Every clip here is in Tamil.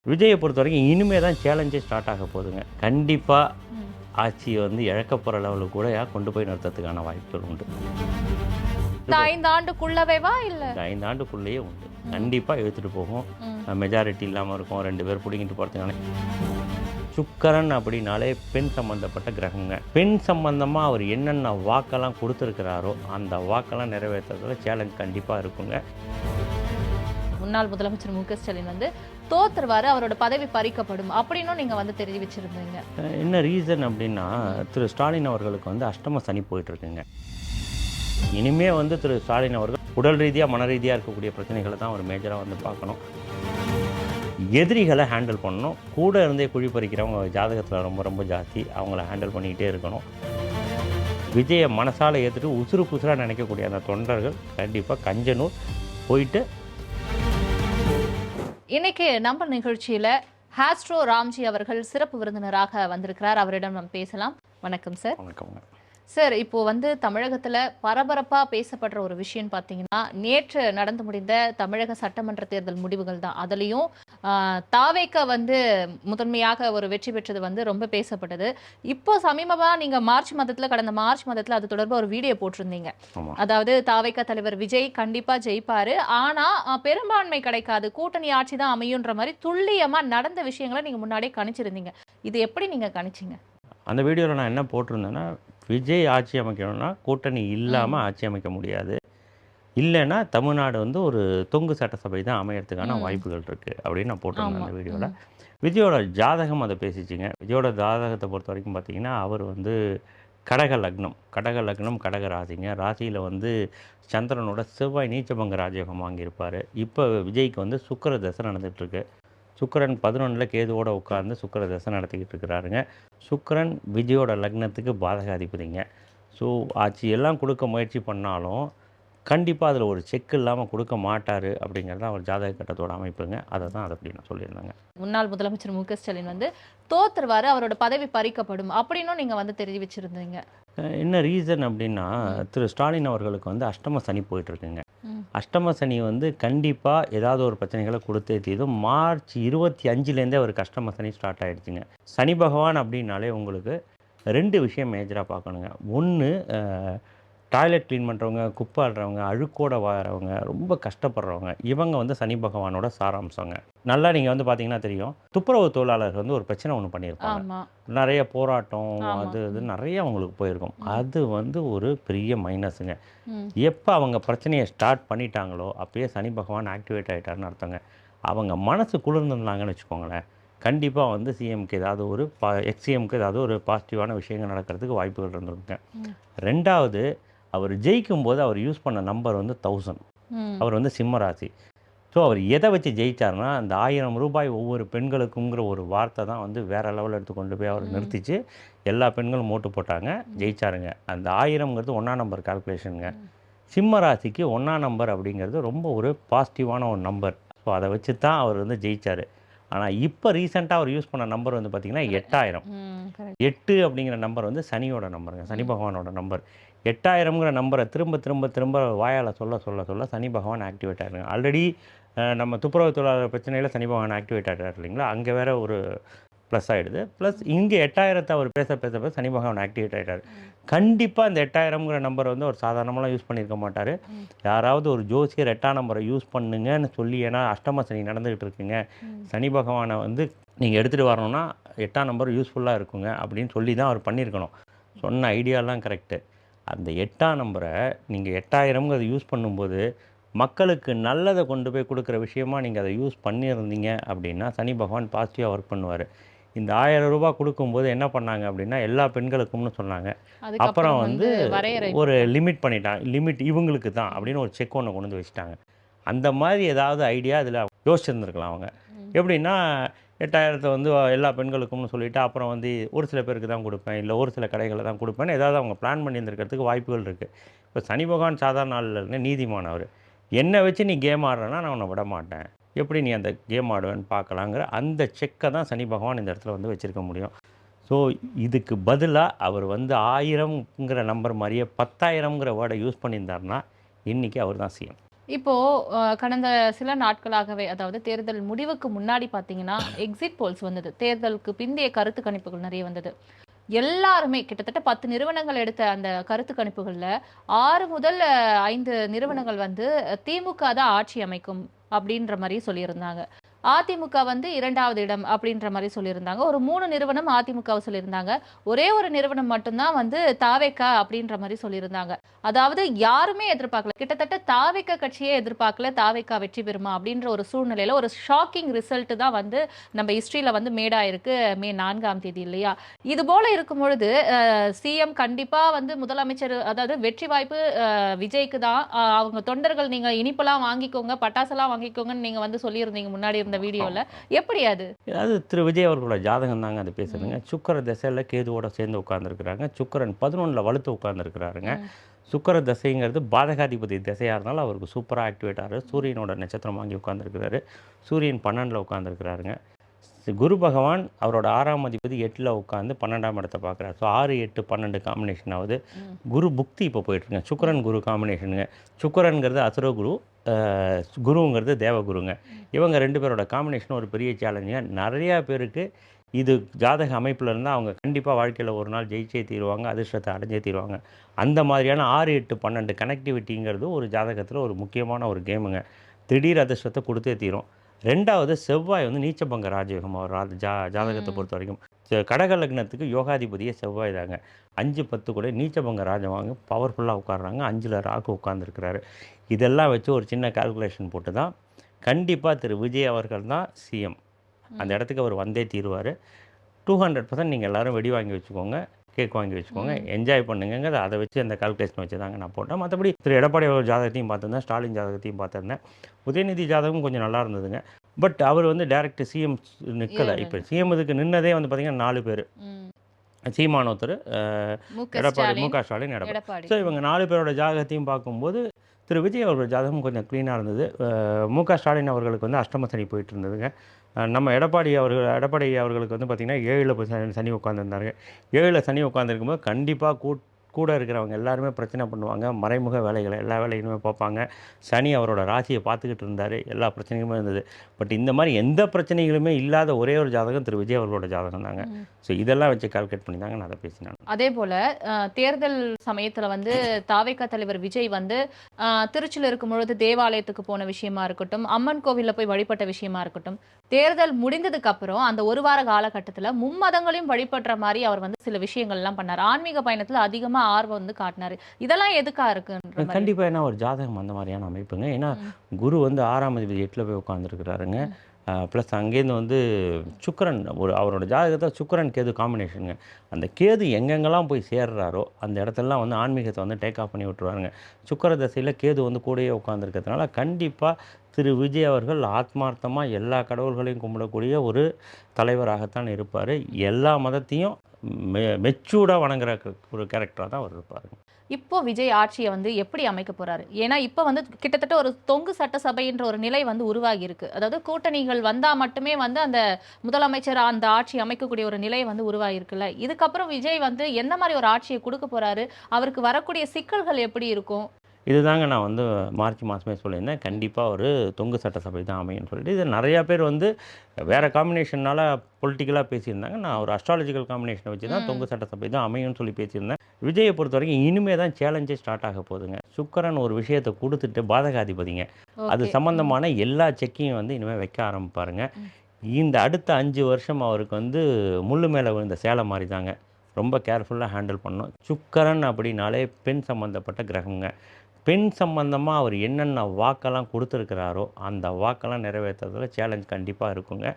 விஜயை பொறுத்த வரைக்கும் இனிமே தான் சேலஞ்சே ஸ்டார்ட் ஆக போகுதுங்க. கண்டிப்பாக ஆட்சியை வந்து இழக்க போகிற லெவலுக்கு கூட கொண்டு போய் நிறுத்தத்துக்கான வாய்ப்புகள் உண்டு. இந்த 5 ஆண்டுக்குள்ளவேவா இல்ல? இந்த 5 ஆண்டுக்குள்ளேயே உண்டு. கண்டிப்பாக இழுத்துட்டு போகும். மெஜாரிட்டி இல்லாமல் இருக்கும். 2 பேர் பிடிங்கிட்டு போகிறதுக்கான. சுக்கரன் அப்படின்னாலே பெண் சம்பந்தப்பட்ட கிரகங்க. பெண் சம்பந்தமாக அவர் என்னென்ன வாக்கெல்லாம் கொடுத்துருக்கிறாரோ அந்த வாக்கெல்லாம் நிறைவேற்றுறதுல சேலஞ்ச் கண்டிப்பாக இருக்குங்க. முன்னாள் முதலமைச்சர் மு.க.ஸ்டாலின் வந்து தோத்துருவாரு, அவரோட பதவி பறிக்கப்படும் அப்படின்னு நீங்க வந்து தெரிவிச்சிருந்தீங்க. என்ன ரீசன் அப்படின்னா, திரு ஸ்டாலின் அவர்களுக்கு வந்து அஷ்டம சனி போயிட்டு இருக்குங்க. இனிமே வந்து திரு ஸ்டாலின் அவர்கள் உடல் ரீதியாக மன ரீதியாக இருக்கக்கூடிய பிரச்சனைகளை தான் ஒரு மேஜராக வந்து பார்க்கணும். எதிரிகளை ஹேண்டில் பண்ணணும். கூட இருந்தே குழி பறிக்கிறவங்க ஜாதகத்தில் ரொம்ப ரொம்ப ஜாஸ்தி. அவங்கள ஹேண்டில் பண்ணிக்கிட்டே இருக்கணும். விஜயை மனசால் ஏற்றுட்டு உசுறு புசுராக நினைக்கக்கூடிய அந்த தொண்டர்கள் கண்டிப்பாக கஞ்சனூர் போயிட்டு. இன்னைக்கு நம்ம நிகழ்ச்சியில ஹாஸ்ட்ரோ ராம்ஜி அவர்கள் சிறப்பு விருந்தினராக வந்திருக்கிறார். அவரிடம் நாம் பேசலாம். வணக்கம் சார். வணக்கம் சார். இப்போ வந்து தமிழகத்துல பரபரப்பா பேசப்படுற ஒரு விஷயம் பார்த்தீங்கன்னா, நேற்று நடந்து முடிந்த தமிழக சட்டமன்ற தேர்தல் முடிவுகள் தான். அதுலயும் தாவேக வந்து முதன்மையாக ஒரு வெற்றி பெற்றது வந்து ரொம்ப பேசப்பட்டது. இப்போ சமீபமா நீங்க கடந்த மார்ச் மாதத்துல அது தொடர்பாக ஒரு வீடியோ போட்டிருந்தீங்க. அதாவது தாவேக தலைவர் விஜய் கண்டிப்பா ஜெயிப்பாரு, ஆனா பெரும்பான்மை கிடைக்காது, கூட்டணி ஆட்சி தான் அமையுன்ற மாதிரி துல்லியமா நடந்த விஷயங்களை நீங்க முன்னாடியே கணிச்சிருந்தீங்க. இது எப்படி நீங்க கணிச்சிங்க? அந்த வீடியோவில் நான் என்ன போட்டிருந்தேன்னா, விஜய் ஆட்சி அமைக்கணும்னா கூட்டணி இல்லாமல் ஆட்சி அமைக்க முடியாது. இல்லைன்னா தமிழ்நாடு வந்து ஒரு தொங்கு சட்டசபை தான் அமையறதுக்கான வாய்ப்புகள் இருக்குது அப்படின்னு நான் போட்டிருந்தேன் அந்த வீடியோவில். விஜயோட ஜாதகம் அதை பேசிச்சுங்க. விஜயோட ஜாதகத்தை பொறுத்த வரைக்கும் பார்த்தீங்கன்னா, அவர் வந்து கடக லக்னம் கடக ராசிங்க. ராசியில் வந்து சந்திரனோட செவ்வாய் நீச்சபங்க ராஜயோகம் வாங்கியிருப்பார். இப்போ விஜய்க்கு வந்து சுக்கிர தசை நடந்துகிட்ருக்கு. சுக்கிரன் 11ல் கேதுவோட உட்கார்ந்து சுக்கிர தசை நடத்திக்கிட்டு இருக்கிறாருங்க. சுக்கிரன் விஜயோட லக்னத்துக்கு பாதக அதிபதிங்க. ஸோ ஆட்சி எல்லாம் கொடுக்க முயற்சி பண்ணாலும் கண்டிப்பாக அதில் ஒரு செக் இல்லாமல் கொடுக்க மாட்டார் அப்படிங்கிறது அவர் ஜாதக கட்டத்தோட அமைப்புங்க. அதை தான் அதை அப்படி நான் சொல்லியிருந்தாங்க. முன்னாள் முதலமைச்சர் மு.க.ஸ்டாலின் வந்து தோத்துருவாரு, அவரோட பதவி பறிக்கப்படும் அப்படின்னு நீங்கள் வந்து தெரிவிச்சிருந்தீங்க. என்ன ரீசன் அப்படின்னா, திரு ஸ்டாலின் அவர்களுக்கு வந்து அஷ்டம சனி போயிட்டுருக்குங்க. அஷ்டம சனி வந்து கண்டிப்பாக ஏதாவது ஒரு பிரச்சனைகளை கொடுத்தே தீதும். மார்ச் 25லேருந்தே அவருக்கு அஷ்டம சனி ஸ்டார்ட் ஆகிடுச்சுங்க. சனி பகவான் அப்படின்னாலே உங்களுக்கு 2 விஷயம் மேஜராக பார்க்கணுங்க. ஒன்று, டாய்லெட் க்ளீன் பண்ணுறவங்க, குப்பை ஆடுறவங்க, அழுக்கோட வாழறவங்க, ரொம்ப கஷ்டப்படுறவங்க, இவங்க வந்து சனி பகவானோட சாராம்சங்க. நல்லா நீங்கள் வந்து பார்த்தீங்கன்னா தெரியும், துப்புரவு தொழிலாளர்கள் வந்து ஒரு பிரச்சனை ஒன்று பண்ணியிருப்பாங்க. நிறைய போராட்டம் அது இது நிறைய அவங்களுக்கு போயிருக்கும். அது வந்து ஒரு பெரிய மைனஸுங்க. எப்போ அவங்க பிரச்சனையை ஸ்டார்ட் பண்ணிட்டாங்களோ அப்பயே சனி பகவான் ஆக்டிவேட் ஆகிட்டாருன்னு அர்த்தங்க. அவங்க மனசு குளிர்ந்துருந்தாங்கன்னு வச்சுக்கோங்களேன், கண்டிப்பாக வந்து சிஎம்க்கு ஏதாவது ஒரு எக்ஸ்சிஎம்க்கு ஏதாவது ஒரு பாசிட்டிவான விஷயங்கள் நடக்கிறதுக்கு வாய்ப்புகள் இருந்திருக்குங்க. 2வது, அவர் ஜெயிக்கும் போது அவர் யூஸ் பண்ண நம்பர் வந்து 1000. அவர் வந்து சிம்ம ராசி. ஸோ அவர் எதை வச்சு ஜெயிச்சார்னா, அந்த 1000 ரூபாய் ஒவ்வொரு பெண்களுக்குங்கிற ஒரு வார்த்தை தான் வந்து வேறு லெவலில் எடுத்து கொண்டு போய் அவர் நிறுத்திச்சு. எல்லா பெண்களும் ஓட்டு போட்டாங்க, ஜெயிச்சாருங்க. அந்த 1000ங்கிறது 1ஆம் நம்பர் கால்குலேஷனுங்க. சிம்ம ராசிக்கு 1ஆம் நம்பர் அப்படிங்கிறது ரொம்ப ஒரு பாசிட்டிவான ஒரு நம்பர். ஸோ அதை வச்சு தான் அவர் வந்து ஜெயிச்சார். ஆனால் இப்போ ரீசெண்டாக அவர் யூஸ் பண்ண நம்பர் வந்து பார்த்திங்கன்னா 8000. 8 அப்படிங்கிற நம்பர் வந்து சனியோட நம்பருங்க, சனி பகவானோட நம்பர். 8000ங்கிற நம்பரை திரும்ப திரும்ப திரும்ப வாயால் சொல்ல சொல்ல சொல்ல சனி பகவான் ஆக்டிவேட் ஆகிடுங்க. ஆல்ரெடி நம்ம துப்புரவு தொழிலாளர் பிரச்சனையில் சனி பகவான் ஆக்டிவேட் ஆகிட்டார் இல்லைங்களா, அங்கே வேறு ஒரு ப்ளஸ் ஆகிடுது. ப்ளஸ் இங்கே 8000த்தை அவர் பேச பேச பேச சனி பகவான் ஆக்டிவேட் ஆகிட்டார். கண்டிப்பாக இந்த 8000ங்கிற நம்பரை வந்து ஒரு சாதாரணமாக யூஸ் பண்ணியிருக்க மாட்டார். யாராவது ஒரு ஜோசியர் 8ஆம் நம்பரை யூஸ் பண்ணுங்கன்னு சொல்லி, ஏன்னா அஷ்டம சனி நடந்துகிட்டு இருக்குங்க, சனி பகவானை வந்து நீங்கள் எடுத்துகிட்டு வரணும்னா 8ஆம் நம்பர் யூஸ்ஃபுல்லாக இருக்குங்க அப்படின்னு சொல்லி தான் அவர் பண்ணியிருக்கணும். சொன்ன ஐடியாலாம் கரெக்டு. அந்த 8ஆம் நம்பரை நீங்கள் 8000ங்கிறத யூஸ் பண்ணும்போது மக்களுக்கு நல்லதை கொண்டு போய் கொடுக்குற விஷயமா நீங்கள் அதை யூஸ் பண்ணியிருந்தீங்க அப்படின்னா சனி பகவான் பாசிட்டிவாக ஒர்க் பண்ணுவார். இந்த 1000 ரூபாய் கொடுக்கும்போது என்ன பண்ணாங்க அப்படின்னா, எல்லா பெண்களுக்கும்னு சொன்னாங்க. அப்புறம் வந்து ஒரு லிமிட் பண்ணிட்டாங்க. லிமிட் இவங்களுக்கு தான் அப்படின்னு ஒரு செக் ஒன்று கொண்டு வந்து வச்சுட்டாங்க. அந்த மாதிரி ஏதாவது ஐடியா இதில் யோசிச்சுருந்துருக்கலாம் அவங்க. எப்படின்னா, 8000த்தை வந்து எல்லா பெண்களுக்கும்னு சொல்லிவிட்டு அப்புறம் வந்து ஒரு சில பேருக்கு தான் கொடுப்பேன், இல்லை ஒரு சில கடைகளில் தான் கொடுப்பேன்னு ஏதாவது அவங்க பிளான் பண்ணியிருந்துருக்கிறதுக்கு வாய்ப்புகள் இருக்குது. இப்போ சனி பகவான் சாதாரண நாளில் இருக்க நீதிமான் அவர். என்னை வச்சு நீ கேம் ஆடுறேன்னா நான் உன்னை விட மாட்டேன், எப்படி நீ அந்த கேம் ஆடுவேன்னு பார்க்கலாங்கிற அந்த செக்கை தான் சனி பகவான் இந்த இடத்துல வந்து வச்சுருக்க முடியும். ஸோ இதுக்கு பதிலாக அவர் வந்து 1000ங்கிற நம்பர் மாதிரியே 10,000ங்கிற வேர்டை யூஸ் பண்ணியிருந்தாருன்னா இன்றைக்கி அவர் தான் சிஎம். இப்போ கடந்த சில நாட்களாகவே அதாவது தேர்தல் முடிவுக்கு முன்னாடி பார்த்தீங்கன்னா, எக்ஸிட் போல்ஸ் வந்தது. தேர்தலுக்கு பிந்தைய கருத்து கணிப்புகள் நெறைய வந்தது. எல்லாருமே கிட்டத்தட்ட 10 நிறுவனங்கள் எடுத்த அந்த கருத்து கணிப்புகள்ல 6 முதல் 5 நிறுவனங்கள் வந்து திமுக தான் ஆட்சி அமைக்கும் அப்படின்ற மாரி சொல்லியிருந்தாங்க. அதிமுக வந்து 2வது இடம் அப்படின்ற மாரி சொல்லியிருந்தாங்க. ஒரு 3 நிறுவனம் அதிமுகவ சொல்லியிருந்தாங்க. ஒரே ஒரு நிறுவனம் மட்டும் தான் வந்து தாவேக அப்படின்ற மாரி சொல்லியிருந்தாங்க. அதாவது யாருமே எதிர்பார்க்கல. கிட்டத்தட்ட தாவேக கட்சியே எதிர்பார்க்கல. தாவேக வெற்றி பெறுமா அப்படின்ற ஒரு சூழ்நிலையில ஒரு ஷாக்கிங் ரிசல்ட் தான் வந்து நம்ம ஹிஸ்டரியில வந்து மேட் ஆயிருக்கு மே 4ஆம் தேதி இல்லையா? இது போல இருக்கும் பொழுது சிஎம் கண்டிப்பா வந்து முதலமைச்சர் அதாவது வெற்றி வாய்ப்பு விஜய்க்கு தான். அவங்க தொண்டர்கள் நீங்க இனிப்பெல்லாம் வாங்கிக்கோங்க, பட்டாசெல்லாம் வாங்கிக்கோங்கன்னு நீங்க வந்து சொல்லியிருந்தீங்க முன்னாடி இருந்த வீடியோல. எப்படி அது? அது திரு விஜய் அவர்களோட ஜாதகம் தாங்க அது பேசுதுங்க. ம். சுக்கிர திசையில கேதுவோட சேர்ந்து உட்கார்ந்துருக்கிறாங்க. சுக்கிரன் 11ல வலுத்து உட்கார்ந்துருக்கிறாருங்க. ம். சுக்கிர திசைங்கிறது பாதகாதிபதி திசையாக இருந்தாலும் அவருக்கு சூப்பராக ஆக்டிவேட் ஆகிறாரு. சூரியனோட நட்சத்திரம் வாங்கி உட்கார்ந்துருக்கிறாரு. சூரியன் 12ல உட்கார்ந்துருக்கிறாருங்க. குரு பகவான் அவரோட 6ஆம் அதிபதி 8ல உட்காந்து 12ஆம் இடத்த பார்க்குறாரு. ஸோ 6, 8, 12 காம்பினேஷன் ஆகுது. ம். குரு புக்தி இப்போ போயிட்டுருங்க. ம். சுக்கிரன் குரு காம்பினேஷனுங்க. சுக்கிரன்கிறது அசுரகுரு, குருங்கிறது தேவகுருங்க. இவங்க 2 பேரோட காம்பினேஷன் ஒரு பெரிய சேலஞ்சுங்க. நிறையா பேருக்கு இது ஜாதக அமைப்பில் இருந்தால் அவங்க கண்டிப்பாக வாழ்க்கையில் ஒரு நாள் ஜெயிச்சே தீருவாங்க, அதிர்ஷ்டத்தை அடைஞ்சே தீருவாங்க. அந்த மாதிரியான 6, 8, 12 கனெக்டிவிட்டிங்கிறது ஒரு ஜாதகத்தில் ஒரு முக்கியமான ஒரு கேமுங்க. திடீர் அதிர்ஷ்டத்தை கொடுத்தே தீரும். 2வது செவ்வாய் வந்து நீச்சபங்க ராஜயோகம் அவர் ஜாதகத்தை ம். பொறுத்த வரைக்கும். கடக லக்னத்துக்கு யோகாதிபதியே செவ்வாய் தாங்க. 5, 10 கூட நீச்சபங்க ராஜவாங்க பவர்ஃபுல்லாக உட்கார்றாங்க. 5ல் ராகு உட்கார்ந்துருக்கிறாரு. இதெல்லாம் வச்சு ஒரு சின்ன கால்குலேஷன் போட்டு தான் கண்டிப்பாக திரு விஜய் அவர்கள் தான் சிஎம். அந்த ம். இடத்துக்கு அவர் வந்தே தீருவார். 200% நீங்கள் எல்லாரும் வெடி வாங்கி வச்சுக்கோங்க, கேக் வாங்கி வச்சுக்கோங்க, ம். என்ஜாய் பண்ணுங்கங்க. அதை வச்சு அந்த கால்குலேஷன் வச்சு தாங்க நான் போட்டேன். மற்றபடி திரு எடப்பாடி அவர் ஜாதகத்தையும் பார்த்துருந்தேன், ஸ்டாலின் ஜாதகத்தையும் பார்த்துருந்தேன். உதயநிதி ஜாதகம் கொஞ்சம் நல்லா இருந்ததுங்க. பட் அவர் வந்து டைரக்ட் சிஎம் நிற்கலை. இப்போ சிஎம் இதுக்கு நின்னதே வந்து பார்த்தீங்கன்னா 4 பேர். ம். சீமான் ஒருத்தர், மு.க. எடப்பாடி, ஸ்டாலின், மு.க. ஸ்டாலின், எடப்பாடி. எடப்பாடி. ஸோ இவங்க 4 பேரோட ஜாதகத்தையும் பார்க்கும்போது திரு விஜய் அவர்கள் ஜாதகம் கொஞ்சம் க்ளீனாக இருந்தது. மு.க. ஸ்டாலின் அவர்களுக்கு வந்து அஷ்டம சனி போயிட்டு இருந்ததுங்க. நம்ம எடப்பாடி அவர்களுக்கு வந்து பார்த்திங்கன்னா 7ல் போய் சனி உட்காந்துருந்தாருங்க. 7ல் சனி உட்காந்துருக்கும்போது கண்டிப்பாக கூட இருக்கிறவங்க எல்லாருமே பிரச்சனை பண்ணுவாங்க. மறைமுக வேலைகளை எல்லா வேலையுமே பார்ப்பாங்க. சனி அவரோட ராசியை பார்த்துக்கிட்டு இருந்தார். எல்லா பிரச்சனைகளுமே இருந்தது. பட் இந்த மாதிரி எந்த பிரச்சனைகளுமே இல்லாத ஒரே ஒரு ஜாதகம் திரு விஜய் அவர்களோட ஜாதகம் தாங்க. ம். ஸோ இதெல்லாம் வச்சு கால்குலேட் பண்ணி தாங்க நான் அதை பேசினேன். அதே போல தேர்தல் சமயத்துல வந்து தாவேகா தலைவர் விஜய் வந்து திருச்சியில் இருக்கும் பொழுது தேவாலயத்துக்கு போன விஷயமா இருக்கட்டும், அம்மன் கோவில்ல போய் வழிபட்ட விஷயமா இருக்கட்டும், தேர்தல் முடிந்ததுக்கு அப்புறம் அந்த ஒரு வார காலகட்டத்துல மும்மதங்களையும் வழிபடுற மாதிரி அவர் வந்து சில விஷயங்கள்லாம் பண்ணாரு. ஆன்மீக பயணத்துல அதிகமா ஆர்வம் வந்து காட்டினாரு. இதெல்லாம் எதுக்கா இருக்குன்ற மாதிரி? கண்டிப்பாக ஏன்னா ஒரு ஜாதகம் அந்த மாதிரியான அமைப்புங்க. ஏன்னா ம். குரு வந்து 6ஆம் அதிபதி 8ல் போய் உட்காந்துருக்கிறாருங்க. ம். ப்ளஸ் அங்கேருந்து வந்து சுக்கிரன் அவரோட ஜாதகத்தில் சுக்கிரன் கேது காம்பினேஷனுங்க. அந்த கேது எங்கெங்கெல்லாம் போய் சேர்றாரோ அந்த இடத்துலலாம் வந்து ஆன்மீகத்தை வந்து டேக் ஆஃப் பண்ணி விட்டுருவாருங்க. சுக்கிர தசையில் கேது வந்து கூடயே உட்காந்துருக்கிறதுனால கண்டிப்பாக திரு விஜய் அவர்கள் ஆத்மார்த்தமாக எல்லா கடவுள்களையும் கும்பிடக்கூடிய ஒரு தலைவராகத்தான் இருப்பார். எல்லா மதத்தையும் மெச்சூர்டாக வணங்குற ஒரு கேரக்டராக தான் அவர் இருப்பாருங்க. இப்போ விஜய் ஆட்சியை வந்து எப்படி அமைக்க போறாரு? ஏன்னா இப்ப வந்து கிட்டத்தட்ட ஒரு தொங்கு சட்டசபைன்ற ஒரு நிலை வந்து உருவாகி இருக்கு. அதாவது கூட்டணிகள் வந்தா மட்டுமே வந்து அந்த முதலமைச்சர் அந்த ஆட்சி அமைக்கக்கூடிய ஒரு நிலை வந்து உருவாகி இருக்குல்ல. இதுக்கப்புறம் விஜய் வந்து எந்த மாதிரி ஒரு ஆட்சியை கொடுக்க போறாரு? அவருக்கு வரக்கூடிய சிக்கல்கள் எப்படி இருக்கும்? இதுதாங்க நான் வந்து மார்ச் மாதமே சொல்லியிருந்தேன். கண்டிப்பாக ஒரு தொங்கு சட்டசபை தான் அமையும்னு சொல்லிட்டு, இது நிறையா பேர் வந்து வேறு காம்பினேஷனால் பொலிட்டிக்கலாக பேசியிருந்தாங்க. நான் ஒரு அஸ்ட்ராலஜிக்கல் காம்பினேஷனை வச்சு தான் தொங்கு ம். சட்டசபை தான் அமையும்னு சொல்லி பேசியிருந்தேன். விஜயை பொறுத்த வரைக்கும் இனிமே தான் சேலஞ்சே ஸ்டார்ட் ஆக போகுதுங்க. சுக்கிரன் ஒரு விஷயத்தை கொடுத்துட்டு பாதகாதிபதிங்க. அது ஓகே. ம். சம்மந்தமான எல்லா செக்கையும் வந்து இனிமேல் வைக்க ஆரம்பிப்பாருங்க. ம். இந்த அடுத்த 5 வருஷம் அவருக்கு வந்து முள்ளு மேலே விழுந்த சேலை மாதிரி தாங்க. ரொம்ப கேர்ஃபுல்லாக ஹேண்டில் பண்ணணும். சுக்கிரன் அப்படின்னாலே பெண் சம்மந்தப்பட்ட கிரகங்க. பெண் சம்பந்தமாக அவர் என்னென்ன வாக்கெல்லாம் கொடுத்துருக்கிறாரோ அந்த வாக்கெல்லாம் நிறைவேற்றுறதுல சேலஞ்ச் கண்டிப்பாக இருக்குங்க.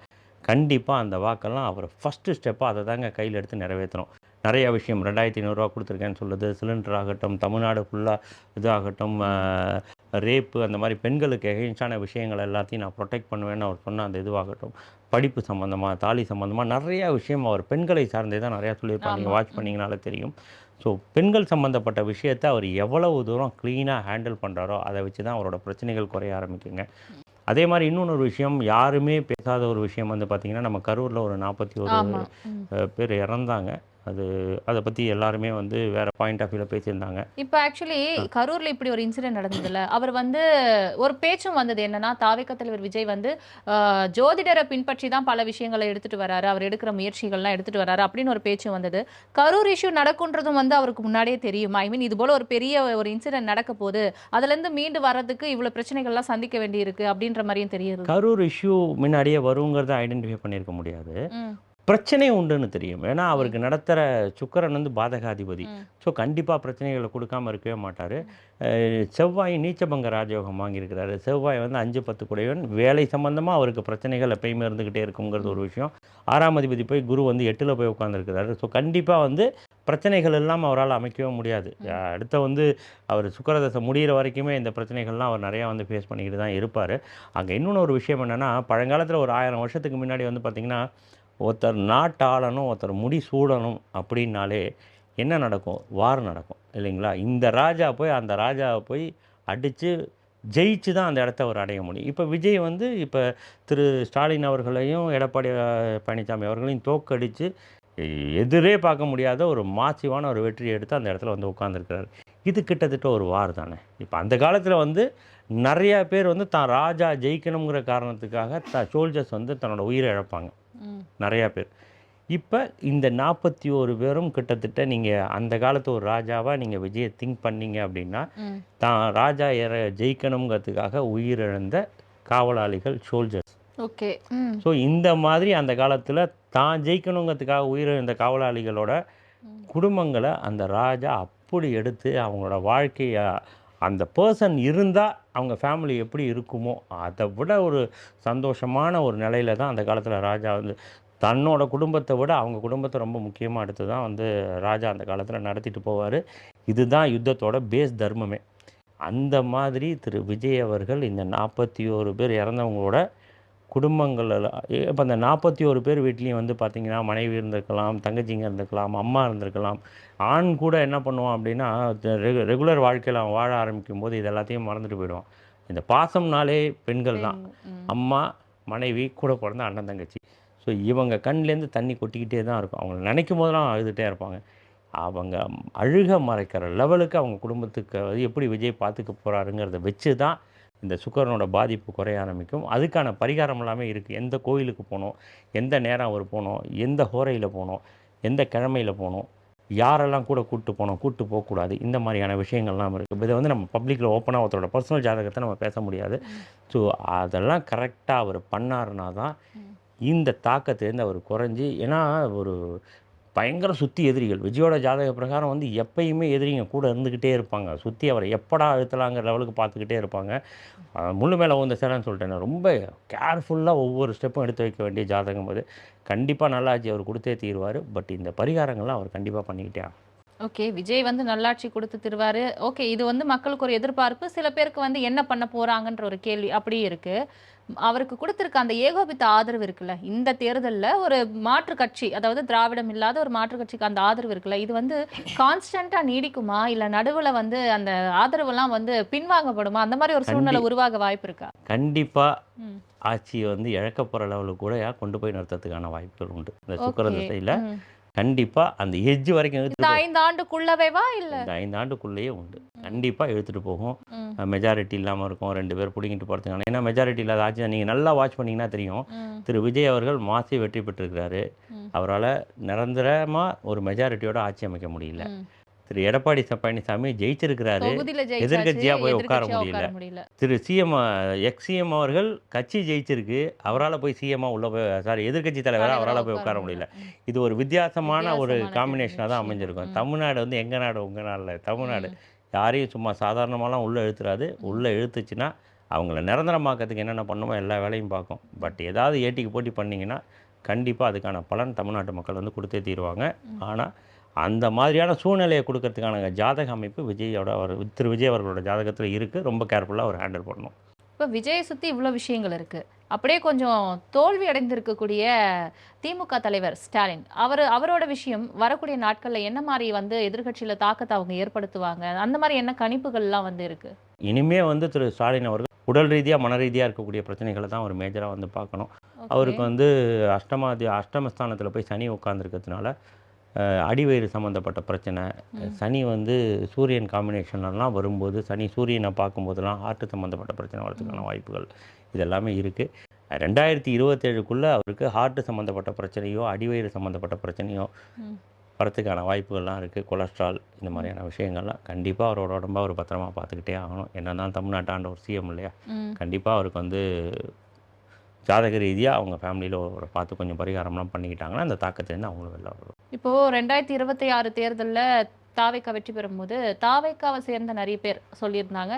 கண்டிப்பாக அந்த வாக்கெல்லாம் அவர் ஃபஸ்ட்டு ஸ்டெப்பாக அதை தாங்க கையில் எடுத்து நிறைவேற்றணும். நிறைய விஷயம் 2500 கொடுத்துருக்கேன்னு சொல்லுது, சிலிண்டர் ஆகட்டும், தமிழ்நாடு ஃபுல்லாக இதாகட்டும், ரேப்பு அந்த மாதிரி பெண்களுக்கு எகெயின்ஸ்டான விஷயங்கள் எல்லாத்தையும் நான் ப்ரொடெக்ட் பண்ணுவேன்னு அவர் சொன்ன அந்த இதுவாகட்டும், படிப்பு சம்மந்தமாக, தாலி சம்மந்தமாக நிறையா விஷயம் அவர் பெண்களை சார்ந்தே தான் நிறையா சொல்லியிருப்பாங்க. நீங்கள் ஆமா. வாட்ச் பண்ணிங்கனாலே தெரியும். ஸோ பெண்கள் சம்மந்தப்பட்ட விஷயத்தை அவர் எவ்வளவு தூரம் க்ளீனாக ஹேண்டில் பண்ணுறாரோ அதை வச்சு தான் அவரோட பிரச்சனைகள் குறைய ஆரம்பிக்குங்க. அதே மாதிரி இன்னொன்று விஷயம், யாருமே பேசாத ஒரு விஷயம் வந்து பார்த்திங்கன்னா, நம்ம கரூரில் ஒரு 41 ஆமா. ம். பேர் இறந்தாங்க. அது அதை பற்றி எல்லாருமே வந்து வேறு பாயிண்ட் ஆஃப் வியூவில் பேசியிருந்தாங்க. இப்போ ஆக்சுவலி கரூர்ல இப்படி ஒரு இன்சிடென்ட் நடந்ததுல அவர் வந்து ஒரு பேச்சும் வந்தது என்னன்னா தாவேக தலைவர் விஜய் வந்து ஜோதிடரை பின்பற்றி தான் பல விஷயங்களை எடுத்துட்டு வராரு, அவர் எடுக்கிற முயற்சிகள்லாம் எடுத்துட்டு வராரு அப்படின்னு ஒரு பேச்சும் வந்தது. கரூர் இஷ்யூ நடக்குன்றதும் வந்து அவருக்கு முன்னாடியே தெரியுமா? ஐ மீன் இது போல ஒரு பெரிய ஒரு இன்சிடென்ட் நடக்க போகுது, அதுல இருந்து மீண்டு வர்றதுக்கு இவ்வளவு பிரச்சனைகள்லாம் சந்திக்க வேண்டி இருக்கு அப்படின்ற மாதிரியும் தெரியுது. கரூர் இஷ்யூ முன்னாடியே வருங்கிறத ஐடென்டிஃபை பண்ணியிருக்க முடியாது. ம், பிரச்சனை உண்டுன்னு தெரியும். ஏன்னா அவருக்கு நடத்துகிற சுக்கிரன் வந்து பாதகாதிபதி. ம், ஸோ கண்டிப்பாக பிரச்சனைகளை கொடுக்காம இருக்கவே மாட்டார். செவ்வாய் நீச்சபங்க ராஜயோகம் வாங்கியிருக்கிறாரு. செவ்வாய் வந்து 5-10 குடையவன். வேலை சம்பந்தமாக அவருக்கு பிரச்சனைகள் எப்பயுமே இருந்துக்கிட்டே இருக்குங்கிறது ஒரு விஷயம். 6ஆம் அதிபதி போய் குரு வந்து 8ல் போய் உட்காந்துருக்கிறாரு. ஸோ கண்டிப்பாக வந்து பிரச்சனைகள் இல்லாமல் அவரால் அமைக்கவே முடியாது. அடுத்த வந்து அவர் சுக்கிரதசை முடிகிற வரைக்குமே இந்த பிரச்சனைகள்லாம் அவர் நிறையா வந்து ஃபேஸ் பண்ணிக்கிட்டு தான் இருப்பார். அங்கே இன்னொன்று ஒரு விஷயம் என்னென்னா, பழங்காலத்தில் ஒரு 1000 வருஷத்துக்கு முன்னாடி வந்து பார்த்திங்கன்னா, ஒருத்தர் நாட்டு ஆளணும், ஒருத்தர் முடி சூடணும் அப்படின்னாலே என்ன நடக்கும்? வார் நடக்கும் இல்லைங்களா? இந்த ராஜா போய் அந்த ராஜாவை போய் அடித்து ஜெயிச்சு தான் அந்த இடத்த அவர் அடைய முடியும். இப்போ விஜய் வந்து இப்போ திரு ஸ்டாலின் அவர்களையும் எடப்பாடி பழனிசாமி அவர்களையும் தோற்கடித்து எதிரே பார்க்க முடியாத ஒரு மாசிவான ஒரு வெற்றியை எடுத்து அந்த இடத்துல வந்து உட்காந்துருக்கிறாரு. இது கிட்டத்தட்ட ஒரு வார் தானே. இப்போ அந்த காலத்தில் வந்து நிறையா பேர் வந்து தான் ராஜா ஜெயிக்கணுங்கிற காரணத்துக்காக சோல்ஜர்ஸ் வந்து தன்னோட உயிரை இழப்பாங்க ம், நிறையா பேர். இப்போ இந்த 41 பேரும் கிட்டத்தட்ட நீங்கள் அந்த காலத்து ஒரு ராஜாவாக நீங்கள் விஜயை திங்க் பண்ணீங்க அப்படின்னா, ம். தான் ராஜா ஜெயிக்கணுங்கிறதுக்காக உயிரிழந்த காவலாளிகள் சோல்ஜர்ஸ். ஓகே. ம், ஸோ இந்த மாதிரி அந்த காலத்தில் தான் ஜெயிக்கணுங்கிறதுக்காக உயிரிழந்த காவலாளிகளோட ம். குடும்பங்களை அந்த ராஜா அப்படி எடுத்து அவங்களோட வாழ்க்கையை அந்த பர்சன் இருந்தால் அவங்க ஃபேமிலி எப்படி இருக்குமோ அதை விட ஒரு சந்தோஷமான ஒரு நிலையில தான் அந்த காலத்தில் ராஜா வந்து தன்னோட குடும்பத்தை விட அவங்க குடும்பத்தை ரொம்ப முக்கியமாக எடுத்து தான் வந்து ராஜா அந்த காலத்தில் நடத்திட்டு போவார். இதுதான் யுத்தத்தோட பேஸ் தர்மமே. அந்த மாதிரி திரு விஜய் அவர்கள் இந்த 41 பேர் இறந்தவங்களோட குடும்பங்கள் இப்போ அந்த 41 பேர் வீட்லேயும் வந்து பார்த்திங்கன்னா மனைவி இருந்திருக்கலாம், தங்கச்சிங்க இருந்திருக்கலாம், அம்மா இருந்திருக்கலாம். ஆண் கூட என்ன பண்ணுவான் அப்படின்னா ரெகுலர் வாழ்க்கையில் அவன் வாழ ஆரம்பிக்கும் போது இது எல்லாத்தையும் மறந்துட்டு போயிடுவான். இந்த பாசம்னாலே பெண்கள் தான். ம். அம்மா, மனைவி, கூட பிறந்த அண்ணன் தங்கச்சி. ஸோ இவங்க கண்லேருந்து தண்ணி கொட்டிக்கிட்டே தான் இருக்கும். அவங்கள நினைக்கும் போதெல்லாம் அழுதுகிட்டே இருப்பாங்க. அவங்க அழுக மறைக்கிற லெவலுக்கு அவங்க குடும்பத்துக்கு எப்படி விஜய் பார்த்துக்க போகிறாருங்கிறத வச்சு தான் இந்த சுக்கிரனோட பாதிப்பு குறைய ஆரம்பிக்கும். அதுக்கான பரிகாரம் எல்லாமே இருக்குது. எந்த கோயிலுக்கு போகணும், எந்த நேரம் அவர் போகணும், எந்த ஹோரையில் போகணும், எந்த கிழமையில் போகணும், யாரெல்லாம் கூட கூப்பிட்டு போகணும், கூப்பிட்டு போகக்கூடாது, இந்த மாதிரியான விஷயங்கள்லாம் இருக்குது. இதை வந்து நம்ம பப்ளிக்கில் ஓப்பனாக ஒருத்தரோட பர்சனல் ஜாதகத்தை நம்ம பேச முடியாது. ஸோ அதெல்லாம் கரெக்டாக அவர் பண்ணாருன்னா தான் இந்த தாக்கத்திலேருந்து அவர் குறைஞ்சி, ஏன்னா ஒரு பயங்கர சுற்றி எதிரிகள் விஜயோட ஜாதக பிரகாரம் வந்து எப்பயுமே எதிரிங்க கூட இருந்துக்கிட்டே இருப்பாங்க. சுற்றி அவரை எப்படா அழுத்தலாங்கிற லெவலுக்கு பார்த்துக்கிட்டே இருப்பாங்க. முள்ளு மேலே ஊந்த சேலைன்னு சொல்லிட்டேன். ரொம்ப கேர்ஃபுல்லாக ஒவ்வொரு ஸ்டெப்பும் எடுத்து வைக்க வேண்டிய ஜாதகம் அது. கண்டிப்பாக நல்லாட்சி அவர் கொடுத்தே தீருவார். பட் இந்த பரிகாரங்கள்லாம் அவர் கண்டிப்பாக பண்ணிக்கிட்டே ஆகணும். ஓகே. விஜய் வந்து நல்லாட்சி கொடுத்து திருவாரு. ஓகே. இது வந்து மக்களுக்கு ஒரு எதிர்பார்ப்பு. சில பேருக்கு வந்து என்ன பண்ண போறாங்கன்ற ஒரு கேள்வி அப்படியே இருக்கு. அவருக்கு கொடுத்திருக்க அந்த ஏகோபித்த ஆதரவு இருக்குல்ல, இந்த தேர்தல்ல ஒரு மாற்று கட்சி, அதாவது திராவிடம் இல்லாத ஒரு மாற்று கட்சிக்கு அந்த ஆதரவு இருக்குல்ல, இது வந்து கான்ஸ்டன்ட்டா நீடிக்குமா? இல்ல நடுவுல வந்து அந்த ஆதரவெல்லாம் வந்து பின்வாங்கப்படுமா? அந்த மாதிரி ஒரு சூழ்நிலை உருவாக வாய்ப்பு இருக்கா? கண்டிப்பாக ம். ஆட்சியை வந்து இழக்க போகிற லெவலுக்கு கூட கொண்டு போய் நிறுத்தத்துக்கான வாய்ப்புகள் உண்டு. இந்த சுக்கிர ஓகே. திசையில் ம். கண்டிப்பாக அந்த எட்ஜ் வரைக்கும் இந்த இழுத்துட்டு 5 ஆண்டுக்குள்ளவேவா இல்ல? இந்த 5 ஆண்டுக்குள்ளேயே உண்டு. கண்டிப்பாக இழுத்துட்டு போகும். ம். மெஜாரிட்டி இல்லாமல் இருக்கும். 2 பேர் பிடிங்கிட்டு போகிறதுக்கான, ஏன்னா மெஜாரிட்டி இல்லாத ஆட்சி நீங்கள் நல்லா வாட்ச் பண்ணிங்கன்னா தெரியும். ம். திரு விஜய் அவர்கள் மாசி வெற்றி பெற்றிருக்கிறாரு. ம். அவரால் நிரந்தரமாக ஒரு மெஜாரிட்டியோட ஆட்சி அமைக்க முடியல. ம். திரு எடப்பாடி பழனிசாமி ஜெயிச்சிருக்கிறாரு. தொகுதியில ஜெயிச்சாச்சு, எதிர்க்கட்சியா போய் உட்கார எதிர்க்கட்சியா முடியல. உட்கார முடியல. திரு சிஎம் எக்ஸ்-சிஎம் அவர்கள் கட்சி ஜெயிச்சிருக்கு. அவரால் போய் சிஎம்மாக உள்ள போய் எதிர்க்கட்சி தலைவராக அவரால் போய் உட்கார முடியல. ம். இது ஒரு வித்தியாசமான ஒரு வித்தியாசமான காம்பினேஷனாக தான் விஷயம். அமைஞ்சிருக்கும். ம். தமிழ்நாடு வந்து எங்கள் நாடு உங்கள் நாடு இல்லை, தமிழ்நாடு. ம். யாரையும் சும்மா சாதாரணமாலாம் உள்ளே இழுத்துறாது. உள்ளே இழுத்துச்சுன்னா அவங்கள நிரந்தரமாக்கிறதுக்கு என்னென்ன பண்ணுமோ எல்லா வேலையும் பார்க்கும். பட் ஏதாவது ஏட்டிக்கு போட்டி பண்ணிங்கன்னா கண்டிப்பாக அதுக்கான பலன் தமிழ்நாட்டு மக்கள் வந்து கொடுத்தே தீருவாங்க. ஆனால் அந்த மாதிரியான சூழ்நிலையை கொடுக்கறதுக்கான ஜாதக அமைப்பு திரு விஜய் அவர்களோட ஜாதகத்தில் இருக்குது. ரொம்ப கேர்ஃபுல்லாக அவர் ஹேண்டில் பண்ணணும். இப்போ விஜயை சுற்றி இவ்வளோ விஷயங்கள் இருக்கு. அப்படியே கொஞ்சம் தோல்வி அடைந்திருக்கக்கூடிய திமுக தலைவர் ஸ்டாலின், அவரோட விஷயம் வரக்கூடிய நாட்களில் என்ன மாதிரி வந்து எதிர்க்கட்சியில் தாக்கத்தை அவங்க ஏற்படுத்துவாங்க, அந்த மாதிரி என்ன கணிப்புகள்லாம் வந்து இருக்கு? இனிமே வந்து திரு ஸ்டாலின் அவர்கள் உடல் ரீதியாக மன ரீதியாக இருக்கக்கூடிய பிரச்சனைகளை தான் அவர் மேஜராக வந்து பார்க்கணும். அவருக்கு வந்து அஷ்டமஸ்தானத்தில் போய் சனி உட்கார்ந்துருக்கிறதுனால அடிவயிறு சம்மந்தப்பட்ட பிரச்சனை, சனி வந்து சூரியன் காம்பினேஷன்லாம் வரும்போது, சனி சூரியனை பார்க்கும்போதெல்லாம் ஹார்ட் சம்மந்தப்பட்ட பிரச்சனை வரதுக்கான வாய்ப்புகள் இது எல்லாமே இருக்குது. 2027க்குள்ளே அவருக்கு ஹார்ட் சம்மந்தப்பட்ட பிரச்சனையோ, அடிவயிறு சம்மந்தப்பட்ட பிரச்சனையோ வரத்துக்கான வாய்ப்புகள்லாம் இருக்குது. கொலஸ்ட்ரால் இந்த மாதிரியான விஷயங்கள்லாம் கண்டிப்பாக அவரோட உடம்ப அவர் பத்திரமா பார்த்துக்கிட்டே ஆகணும். என்னதான் தமிழ்நாட்டு ஆண்ட ஒரு சிஎம் இல்லையா, கண்டிப்பாக அவருக்கு வந்து ஜாதக ரீதியாக அவங்க ஃபேமிலியில் ஒரு பார்த்து கொஞ்சம் பரிகாரம்லாம் பண்ணிக்கிட்டாங்கன்னா அந்த தாக்கத்துலேருந்து அவங்களும் வெளில வரும். இப்போ 2026 தேர்தல்ல தாவேக்கா வெற்றி பெறும்போது தாவேக்காவை சேர்ந்த நிறைய பேர் சொல்லியிருந்தாங்க,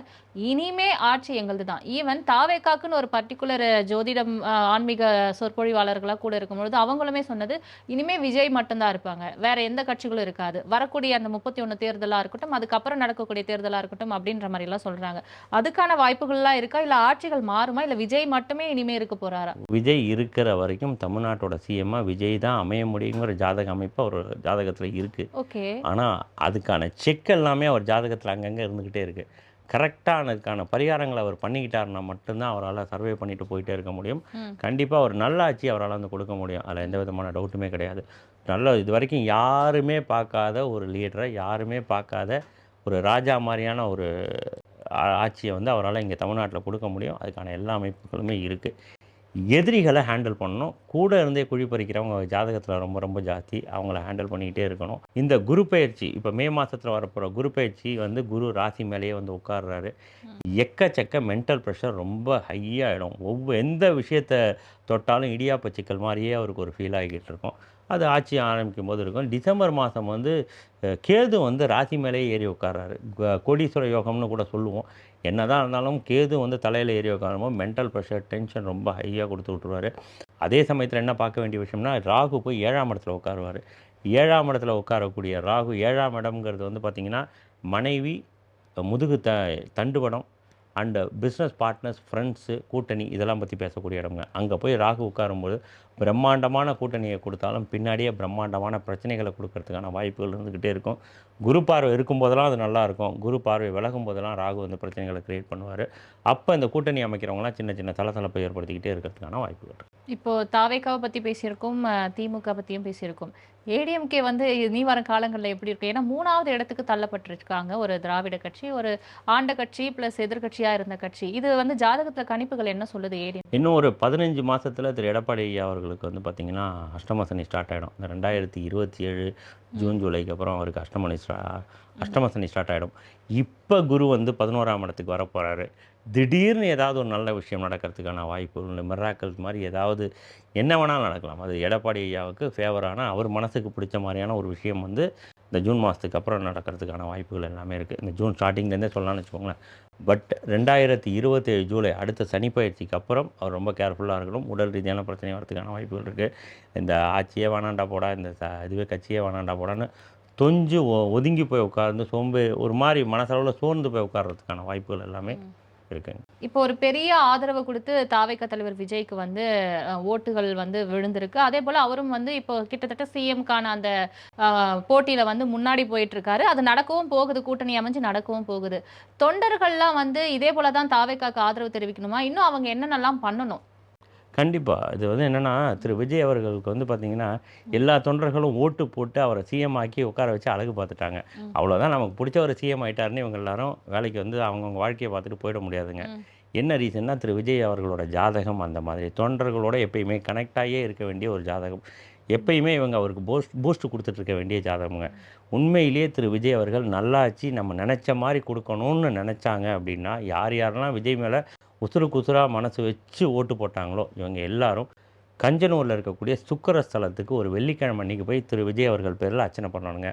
இனிமே ஆட்சி எங்களது தான். ஈவன் தாவேக்காக்குன்னு ஒரு பர்டிகுலர் ஜோதிடம் ஆன்மீக சொற்பொழிவாளர்களா கூட இருக்கும்பொழுது அவங்களுமே சொன்னது, இனிமே விஜய் மட்டும்தான் இருப்பாங்க, வேற எந்த கட்சிகளும் இருக்காது, வரக்கூடிய அந்த 31 தேர்தலா இருக்கட்டும், அதுக்கப்புறம் நடக்கக்கூடிய தேர்தலா இருக்கட்டும் அப்படின்ற மாதிரி எல்லாம் சொல்றாங்க. அதுக்கான வாய்ப்புகள்லாம் இருக்கா, இல்ல ஆட்சிகள் மாறுமா, இல்ல விஜய் மட்டுமே இனிமே இருக்க போறாரா? விஜய் இருக்கிற வரைக்கும் தமிழ்நாட்டோட சிஎம்மா விஜய் தான் அமைய முடியுங்கிற ஜாதக அமைப்பு அவர் ஜாதகத்தில் இருக்குது. ஓகே. ஆனால் அதுக்கான செக் எல்லாமே அவர் ஜாதகத்தில் அங்கங்கே இருந்துக்கிட்டே இருக்குது. கரெக்டாக அதுக்கான பரிகாரங்களை அவர் பண்ணிக்கிட்டாருன்னா மட்டும்தான் அவரால் சர்வே பண்ணிட்டு போயிட்டே இருக்க முடியும். கண்டிப்பாக ஒரு நல்ல ஆட்சி அவரால் வந்து கொடுக்க முடியும். அதில் எந்த விதமான டவுட்டுமே கிடையாது. நல்ல இது வரைக்கும் யாருமே பார்க்காத ஒரு லீடரை, யாருமே பார்க்காத ஒரு ராஜா மாதிரியான ஒரு ஆட்சியை வந்து அவரால் இங்கே தமிழ்நாட்டில் கொடுக்க முடியும். அதுக்கான எல்லா அமைப்புகளுமே இருக்குது. எதிரிகளை ஹேண்டில் பண்ணணும். கூட இருந்தே குழி பறிக்கிறவங்க ஜாதகத்தில் ரொம்ப ரொம்ப ஜாஸ்தி. அவங்கள ஹேண்டில் பண்ணிக்கிட்டே இருக்கணும். இந்த குரு பயிற்சி இப்போ மே மாதத்தில் வரப்போகிற குரு பயிற்சி வந்து குரு ராசி மேலேயே வந்து உட்கார்றாரு. எக்கச்சக்க மென்டல் ப்ரெஷர் ரொம்ப ஹையாகிடும். எந்த விஷயத்தை தொட்டாலும் இடியாப்ப சிக்கல் மாதிரியே அவருக்கு ஒரு ஃபீல் ஆகிக்கிட்டு இருக்கும். அது ஆட்சி ஆரம்பிக்கும் போது இருக்கும். டிசம்பர் மாதம் வந்து கேது வந்து ராசி மேலேயே ஏறி உட்கார்றாரு. கோடீஸ்வர யோகம்னு கூட சொல்லுவோம். என்னதான் இருந்தாலும் கேது வந்து தலையில் ஏறி உட்காரும்போது மென்டல் ப்ரெஷர், டென்ஷன் ரொம்ப ஹையாக கொடுத்து விட்ருவார். அதே சமயத்தில் என்ன பார்க்க வேண்டிய விஷயம்னா, ராகு போய் 7ஆம் இடத்துல உட்காருவார். 7ஆம் இடத்துல உட்காரக்கூடிய ராகு, 7ஆம் இடம்ங்கிறது வந்து பார்த்திங்கன்னா மனைவி, முதுகு தண்டுவடம் அண்டு பிஸ்னஸ் பார்ட்னர்ஸ், ஃப்ரெண்ட்ஸு, கூட்டணி இதெல்லாம் பற்றி பேசக்கூடிய இடம்ங்க. அங்கே போய் ராகு உட்காரும்போது பிரம்மாண்டமான கூட்டணியை கொடுத்தாலும் பின்னாடியே பிரம்மாண்டமான பிரச்சனைகளை கொடுக்கறதுக்கான வாய்ப்புகள் இருந்துக்கிட்டே இருக்கும். குரு பார்வை இருக்கும்போதெல்லாம் அது நல்லாயிருக்கும். குரு பார்வை விலகும் போதெல்லாம் ராகு வந்து பிரச்சனைகளை க்ரியேட் பண்ணுவார். அப்போ இந்த கூட்டணி அமைக்கிறவங்களாம் சின்ன சின்ன தளதளப்பை ஏற்படுத்திக்கிட்டே இருக்கிறதுக்கான வாய்ப்புகள் இருக்குது. இப்போ தாவேக்காவை பத்தி பேசியிருக்கோம், திமுக பத்தியும் பேசியிருக்கோம். ஏடிஎம்கே வந்து இனி வரும் காலங்கள்ல எப்படி இருக்கும்? ஏன்னா 3வது இடத்துக்கு தள்ளப்பட்டிருக்காங்க. ஒரு திராவிட கட்சி, ஒரு ஆண்ட கட்சி பிளஸ் எதிர்க்கட்சியா இருந்த கட்சி. இது வந்து ஜாதகத்துல கணிப்புகள் என்ன சொல்லுது ஏடிஎம்? இன்னும் ஒரு 15 மாதத்தில் திரு எடப்பாடி ஐயா அவர்களுக்கு வந்து பார்த்திங்கன்னா அஷ்டம சனி ஸ்டார்ட் ஆகிடும். இந்த 2027 ஜூன் ஜூலைக்கு அப்புறம் அவருக்கு அஷ்டம சனி ஸ்டார்ட் ஆகிடும். இப்போ குரு வந்து 11ஆம் இடத்துக்கு வரப்போகிறாரு. திடீர்னு ஏதாவது ஒரு நல்ல விஷயம் நடக்கிறதுக்கான வாய்ப்புகள், மிராக்கிள்ஸ் மாதிரி ஏதாவது என்ன வேணாலும் நடக்கலாம். அது எடப்பாடி ஐயாவுக்கு ஃபேவரான, அவர் மனசுக்கு பிடிச்ச மாதிரியான ஒரு விஷயம் வந்து இந்த ஜூன் மாதத்துக்கு அப்புறம் நடக்கிறதுக்கான வாய்ப்புகள் எல்லாமே இருக்குது. இந்த ஜூன் ஸ்டார்டிங்லேருந்தே சொல்லலாம்னு வச்சுக்கோங்களேன். பட் 2027 ஜூலை அடுத்த சனி பயிற்சிக்கு அப்புறம் அவர் ரொம்ப கேர்ஃபுல்லாக இருக்கணும். உடல் ரீதியான பிரச்சனை வரதுக்கான வாய்ப்புகள் இருக்குது. இந்த ஆட்சியே வேணாண்டா போடா, இந்த இதுவே கட்சியே வேணாண்டா போடான்னு ஒதுங்கி போய் உட்கார்ந்து ஒரு மாதிரி மனசளவில் சோர்ந்து போய் உட்கார்றதுக்கான வாய்ப்புகள் எல்லாமே இருக்குங்க. இப்போ ஒரு பெரிய ஆதரவு கொடுத்து தாவேக்கா தலைவர் விஜய்க்கு வந்து ஓட்டுகள் வந்து விழுந்திருக்கு. அதே போல அவரும் வந்து இப்போ கிட்டத்தட்ட சிஎம்கான அந்த போட்டியில வந்து முன்னாடி போயிட்டு இருக்காரு. அது நடக்கவும் போகுது, கூட்டணி அமைஞ்சு நடக்கவும் போகுது. தொண்டர்கள்லாம் வந்து இதே போல தான் தாவேக்காக்கு ஆதரவு தெரிவிக்கணுமா? இன்னும் அவங்க என்னென்னலாம் பண்ணணும்? கண்டிப்பாக. இது வந்து என்னென்னா, திரு விஜய் அவர்களுக்கு வந்து பார்த்திங்கன்னா, எல்லா தொண்டர்களும் ஓட்டு போட்டு அவரை சிஎம் ஆக்கி உட்கார வச்சு அழகு பார்த்துட்டாங்க. அவ்வளோதான், நமக்கு பிடிச்ச சிஎம் ஆகிட்டாருன்னு இவங்க எல்லாரும் வேலைக்கு வந்து அவங்கவுங்க வாழ்க்கையை பார்த்துட்டு போயிட முடியாதுங்க. என்ன ரீசன்னா, திரு விஜய் அவர்களோட ஜாதகம் அந்த மாதிரி தொண்டர்களோட எப்பயுமே கனெக்ட் ஆகியே இருக்க வேண்டிய ஒரு ஜாதகம். எப்பயுமே இவங்க அவருக்கு பூஸ்ட் கொடுத்துட்ருக்க வேண்டிய ஜாதகமுங்க. உண்மையிலேயே திரு விஜய் அவர்கள் நல்லாச்சு நம்ம நினச்ச மாதிரி கொடுக்கணும்னு நினச்சாங்க அப்படின்னா, யாரெல்லாம் விஜய் மேலே உசுருக்கு உசுராக மனசு வச்சு ஓட்டு போட்டாங்களோ இவங்க எல்லாரும் கஞ்சனூரில் இருக்கக்கூடிய சுக்கிர ஸ்தலத்துக்கு ஒரு வெள்ளிக்கிழமை அன்றைக்கி போய் திரு விஜய் அவர்கள் பேரில் அர்ச்சனை பண்ணணுங்க.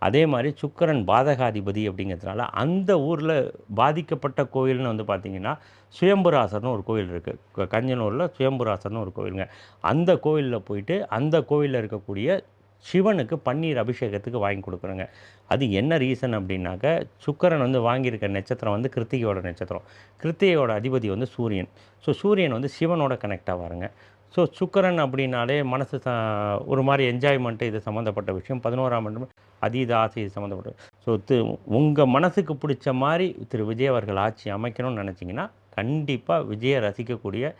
அதே மாதிரி சுக்கிரன் பாதகாதிபதி அப்படிங்கிறதுனால அந்த ஊரில் பாதிக்கப்பட்ட கோயில்னு வந்து பார்த்திங்கன்னா சுயம்புராசர்னு ஒரு கோயில் இருக்குது. கஞ்சனூரில் சுயம்புராசர்னு ஒரு கோயிலுங்க. அந்த கோயிலில் போயிட்டு அந்த கோயிலில் இருக்கக்கூடிய சிவனுக்கு பன்னீர் அபிஷேகத்துக்கு வாங்கி கொடுக்குறோங்க. அது என்ன ரீசன் அப்படின்னாக்க, சுக்கிரன் வந்து வாங்கியிருக்க நட்சத்திரம் வந்து கிருத்திகையோட நட்சத்திரம். கிருத்திகையோட அதிபதி வந்து சூரியன். ஸோ சூரியன் வந்து சிவனோட கனெக்ட் ஆவாருங்க. ஸோ சுக்கிரன் அப்படின்னாலே மனசு ஒரு மாதிரி என்ஜாய்மெண்ட்டு இது சம்மந்தப்பட்ட விஷயம். 11ஆம் இடம் அதீத ஆசை இது சம்மந்தப்பட்ட. ஸோ உங்கள் மனசுக்கு பிடிச்ச மாதிரி திரு விஜய் அவர்கள் ஆட்சி அமைக்கணும்னு நினச்சிங்கன்னா, கண்டிப்பாக விஜயை ரசிக்கக்கூடிய,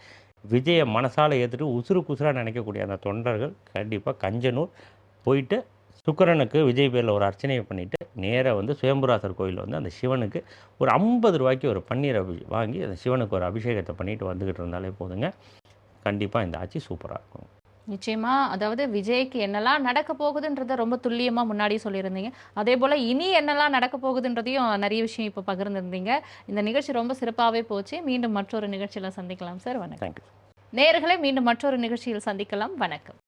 விஜயை மனசால் ஏற்றுட்டு உசுராக நினைக்கக்கூடிய அந்த தொண்டர்கள் கண்டிப்பாக கஞ்சனூர் போயிட்டு சுக்கிரனுக்கு விஜய் பேரில் ஒரு அர்ச்சனையை பண்ணிவிட்டு நேராக வந்து சுயம்புராசர் கோயில் வந்து அந்த சிவனுக்கு ஒரு 50 ரூபாய்க்கு ஒரு பன்னீரை வாங்கி அந்த சிவனுக்கு ஒரு அபிஷேகத்தை பண்ணிட்டு வந்துக்கிட்டு இருந்தாலே போதுங்க. கண்டிப்பாக இந்த ஆட்சி சூப்பராக இருக்கும். நிச்சயமா. அதாவது விஜய்க்கு என்னெல்லாம் நடக்க போகுதுன்றத ரொம்ப துல்லியமா முன்னாடியே சொல்லியிருந்தீங்க. அதே போல இனி என்னெல்லாம் நடக்க போகுதுன்றதையும் நிறைய விஷயம் இப்போ பகிர்ந்திருந்தீங்க. இந்த நிகழ்ச்சி ரொம்ப சிறப்பாகவே போச்சு. மீண்டும் மற்றொரு நிகழ்ச்சியில சந்திக்கலாம் சார். வணக்கம். தேங்க்யூ. நேயர்களே, மீண்டும் மற்றொரு நிகழ்ச்சியில் சந்திக்கலாம். வணக்கம்.